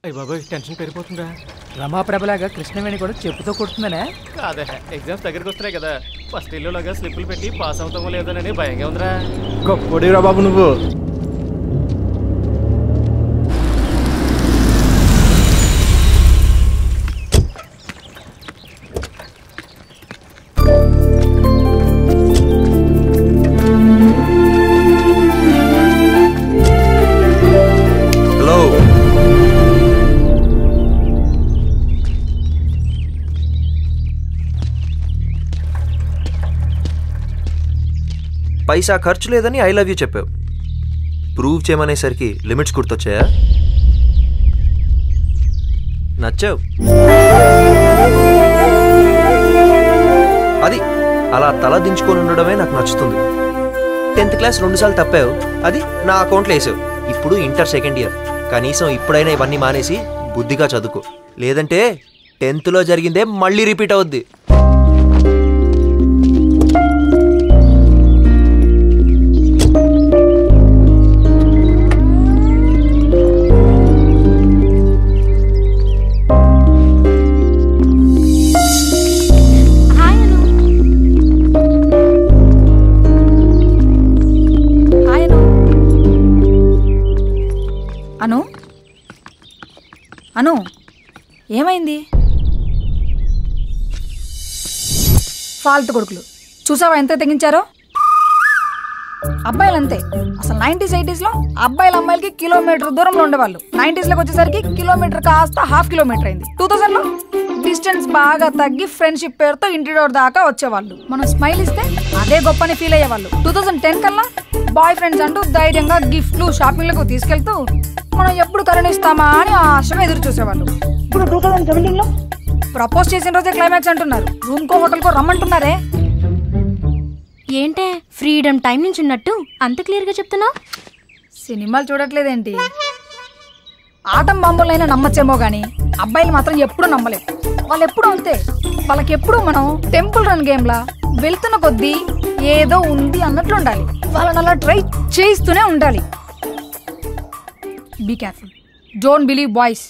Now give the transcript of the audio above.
అయ్య బాబాయ్ టెన్షన్ పెరిగిపోతుందా? రమాప్రభలాగా కృష్ణవేణి కూడా చెప్పుతో కొడుతుందనే? కాదే, ఎగ్జామ్స్ దగ్గరికి వస్తున్నాయి కదా, ఫస్ట్ ఇల్లులాగా స్లిప్పులు పెట్టి పాస్ అవుతామో లేదోనని భయంగా ఉందిరా. గొప్పడిరా బాబు నువ్వు. పైసా ఖర్చు లేదని ఐ లవ్ యూ చెప్పావు. ప్రూవ్ చేయమనేసరికి లిమిట్స్ గుర్తొచ్చాయా? నచ్చావు. అది అలా తల దించుకొని ఉండడమే నాకు నచ్చుతుంది. 10th క్లాస్ 2 సార్లు తప్పావు, అది నా అకౌంట్లో వేసావు. ఇప్పుడు ఇంటర్ సెకండ్ ఇయర్. కనీసం ఇప్పుడైనా ఇవన్నీ మానేసి బుద్ధిగా చదువుకో, లేదంటే 10th జరిగిందే మళ్ళీ రిపీట్ అవుద్ది. అను అను ఏమైంది? ఫాల్తు కొడుకులు చూసావా ఎంత తెగించారో? అబ్బాయిలు అంతే. అసలు 90s 80sలో అబ్బాయిలు అమ్మాయిలకి కిలోమీటర్ దూరంలో ఉండేవాళ్ళు. 90sలోకి వచ్చేసరికి కిలోమీటర్ కాస్త ½ కిలోమీటర్ అయింది. 2000లో డిస్టెన్స్ బాగా తగ్గి ఫ్రెండ్షిప్ పేరుతో ఇంటి డోర్ దాకా వచ్చేవాళ్ళు. మనం స్మైల్ ఇస్తే అదే గొప్పని ఫీల్ అయ్యేవాళ్ళు. 2010 కల్లా బాయ్ ఫ్రెండ్స్ అంటూ ధైర్యంగా గిఫ్ట్లు షాపింగ్లకు తీసుకెళ్తూ మనం ఎప్పుడు కరుణిస్తామా అని ఆశగా ఎదురు చూసేవాళ్ళు. ఇప్పుడు 2017లో ప్రపోజ్ చేసిన రోజే క్లైమాక్స్ అంటున్నారు. రూమ్కో హోటల్కో రమ్మంటున్నారే. ఏంటే ఫ్రీడమ్ టైం నుంచి ఉన్నట్టు అంత క్లియర్గా చెప్తున్నావు? సినిమాలు చూడట్లేదేంటి? ఆటం బాంబులైనా నమ్మచ్చేమో గానీ అబ్బాయిలు మాత్రం ఎప్పుడూ నమ్మలేం. వాళ్ళు ఎప్పుడు అంతే. వాళ్ళకెప్పుడు మనం టెంపుల్ రన్ గేమ్లా వెళ్తున్న కొద్దీ ఏదో ఉంది అన్నట్లు ఉండాలి. వాళ్ళని అలా ట్రై చేయిస్తూనే ఉండాలి. Be careful. Don't believe boys.